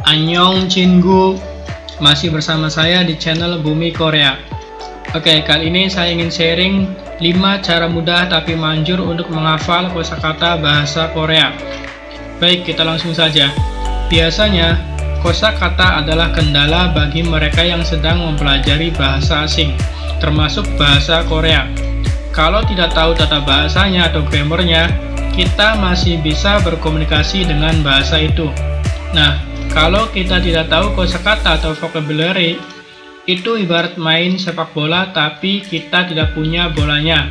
Annyeong Chingu, masih bersama saya di channel Bumi Korea. Oke, kali ini saya ingin sharing 5 cara mudah tapi manjur untuk menghafal kosakata bahasa Korea. Baik, kita langsung saja. Biasanya, kosakata adalah kendala bagi mereka yang sedang mempelajari bahasa asing, termasuk bahasa Korea. Kalau tidak tahu tata bahasanya atau grammarnya, kita masih bisa berkomunikasi dengan bahasa itu. Nah, kalau kita tidak tahu kosakata atau vocabulary, itu ibarat main sepak bola tapi kita tidak punya bolanya.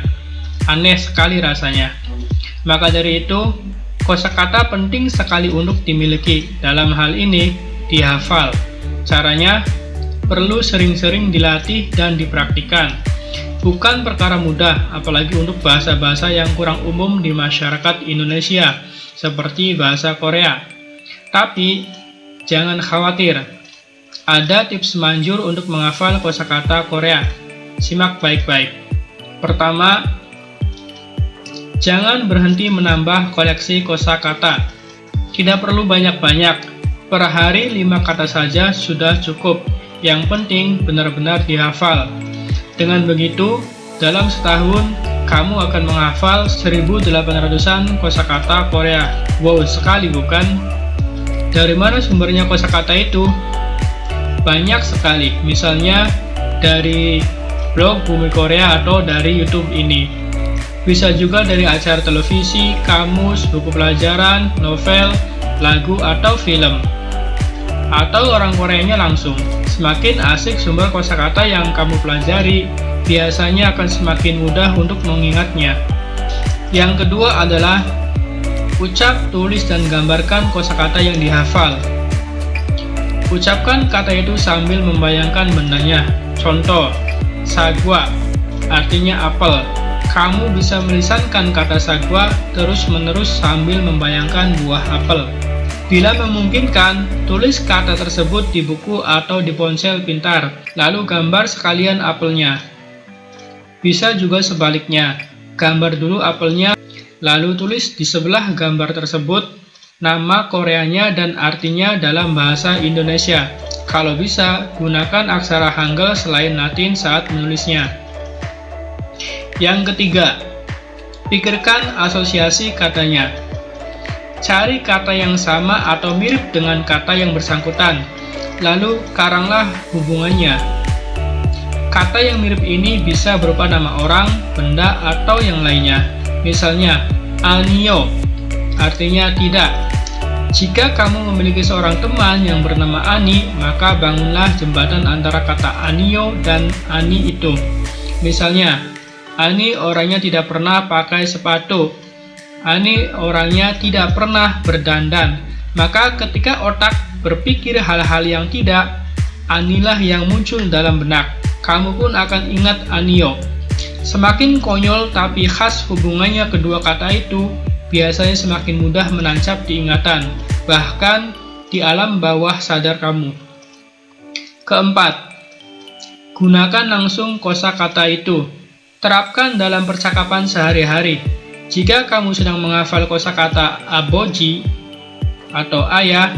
Aneh sekali rasanya. Maka dari itu, kosakata penting sekali untuk dimiliki. Dalam hal ini, dihafal. Caranya, perlu sering-sering dilatih dan dipraktikkan. Bukan perkara mudah, apalagi untuk bahasa-bahasa yang kurang umum di masyarakat Indonesia, seperti bahasa Korea. Tapi, jangan khawatir, ada tips manjur untuk menghafal kosakata Korea. Simak baik-baik. Pertama, jangan berhenti menambah koleksi kosakata. Tidak perlu banyak-banyak, per hari 5 kata saja sudah cukup. Yang penting benar-benar dihafal. Dengan begitu, dalam setahun, kamu akan menghafal 1800-an kosakata Korea. Wow, sekali bukan? Dari mana sumbernya kosakata itu? Banyak sekali, misalnya dari blog Bumi Korea atau dari YouTube ini. Bisa juga dari acara televisi, kamus, buku pelajaran, novel, lagu, atau film. Atau orang Koreanya langsung. Semakin asik sumber kosakata yang kamu pelajari, biasanya akan semakin mudah untuk mengingatnya. Yang kedua adalah ucap, tulis, dan gambarkan kosakata yang dihafal. Ucapkan kata itu sambil membayangkan bendanya. Contoh, sagwa, artinya apel. Kamu bisa melisankan kata sagwa terus-menerus sambil membayangkan buah apel. Bila memungkinkan, tulis kata tersebut di buku atau di ponsel pintar, lalu gambar sekalian apelnya. Bisa juga sebaliknya, gambar dulu apelnya, lalu tulis di sebelah gambar tersebut nama Koreanya dan artinya dalam bahasa Indonesia. Kalau bisa, gunakan aksara Hangul selain Latin saat menulisnya. Yang ketiga, pikirkan asosiasi katanya. Cari kata yang sama atau mirip dengan kata yang bersangkutan, lalu karanglah hubungannya. Kata yang mirip ini bisa berupa nama orang, benda, atau yang lainnya. Misalnya, Annyeong, artinya tidak. Jika kamu memiliki seorang teman yang bernama Ani, maka bangunlah jembatan antara kata Annyeong dan Ani itu. Misalnya, Ani orangnya tidak pernah pakai sepatu. Ani orangnya tidak pernah berdandan. Maka ketika otak berpikir hal-hal yang tidak, Anilah yang muncul dalam benak. Kamu pun akan ingat Annyeong. Semakin konyol tapi khas hubungannya kedua kata itu, biasanya semakin mudah menancap di ingatan, bahkan di alam bawah sadar kamu. Keempat, gunakan langsung kosakata itu. Terapkan dalam percakapan sehari-hari. Jika kamu sedang menghafal kosakata aboji atau ayah,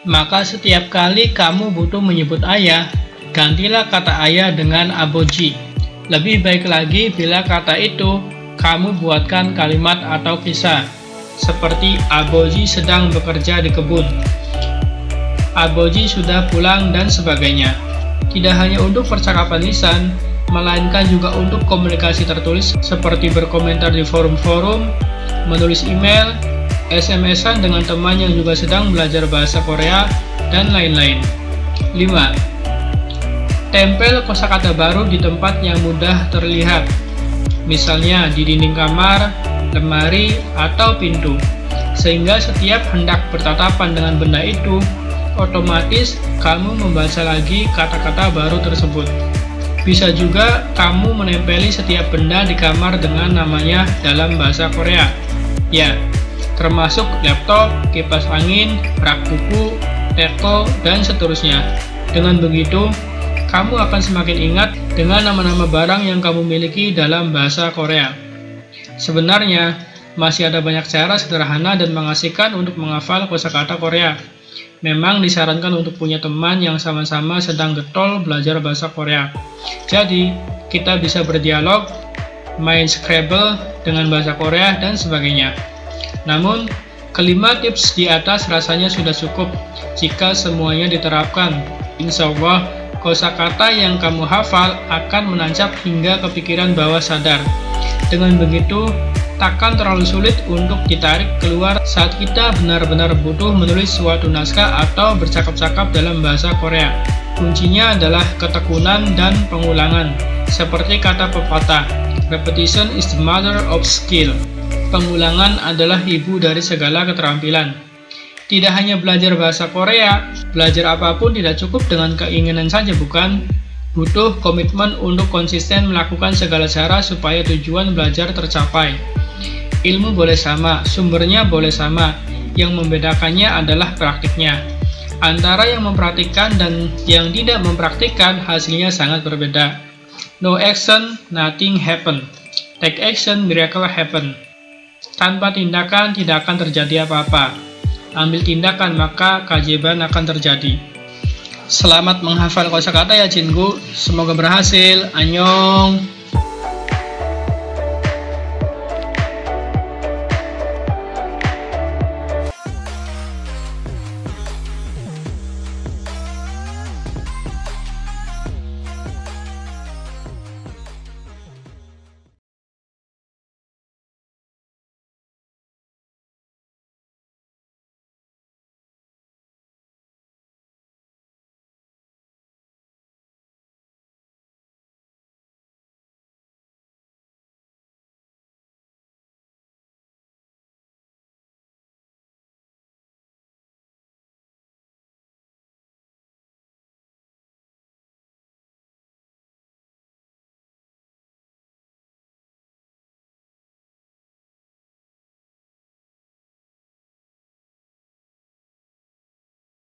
maka setiap kali kamu butuh menyebut ayah, gantilah kata ayah dengan aboji. Lebih baik lagi bila kata itu kamu buatkan kalimat atau kisah, seperti aboji sedang bekerja di kebun, aboji sudah pulang, dan sebagainya. Tidak hanya untuk percakapan lisan, melainkan juga untuk komunikasi tertulis seperti berkomentar di forum-forum, menulis email, SMS-an dengan teman yang juga sedang belajar bahasa Korea, dan lain-lain. 5. Tempel kosakata baru di tempat yang mudah terlihat, misalnya di dinding kamar, lemari, atau pintu, sehingga setiap hendak bertatapan dengan benda itu, otomatis kamu membaca lagi kata-kata baru tersebut. Bisa juga kamu menempeli setiap benda di kamar dengan namanya dalam bahasa Korea. Ya, termasuk laptop, kipas angin, rak buku, teko, dan seterusnya. Dengan begitu, kamu akan semakin ingat dengan nama-nama barang yang kamu miliki dalam bahasa Korea. Sebenarnya, masih ada banyak cara sederhana dan mengasihkan untuk menghafal kosakata Korea. Memang disarankan untuk punya teman yang sama-sama sedang getol belajar bahasa Korea. Jadi, kita bisa berdialog, main Scrabble dengan bahasa Korea, dan sebagainya. Namun, kelima tips di atas rasanya sudah cukup jika semuanya diterapkan. Insya Allah, kosakata yang kamu hafal akan menancap hingga ke pikiran bawah sadar. Dengan begitu, takkan terlalu sulit untuk ditarik keluar saat kita benar-benar butuh menulis suatu naskah atau bercakap-cakap dalam bahasa Korea. Kuncinya adalah ketekunan dan pengulangan. Seperti kata pepatah, repetition is the mother of skill. Pengulangan adalah ibu dari segala keterampilan. Tidak hanya belajar bahasa Korea, belajar apapun tidak cukup dengan keinginan saja, bukan? Butuh komitmen untuk konsisten melakukan segala cara supaya tujuan belajar tercapai. Ilmu boleh sama, sumbernya boleh sama, yang membedakannya adalah praktiknya. Antara yang mempraktikkan dan yang tidak mempraktikkan hasilnya sangat berbeda. No action, nothing happen. Take action, miracle happen. Tanpa tindakan tidak akan terjadi apa-apa. Ambil tindakan maka keajaiban akan terjadi. Selamat menghafal kosakata ya Cinku. Semoga berhasil. Annyeong.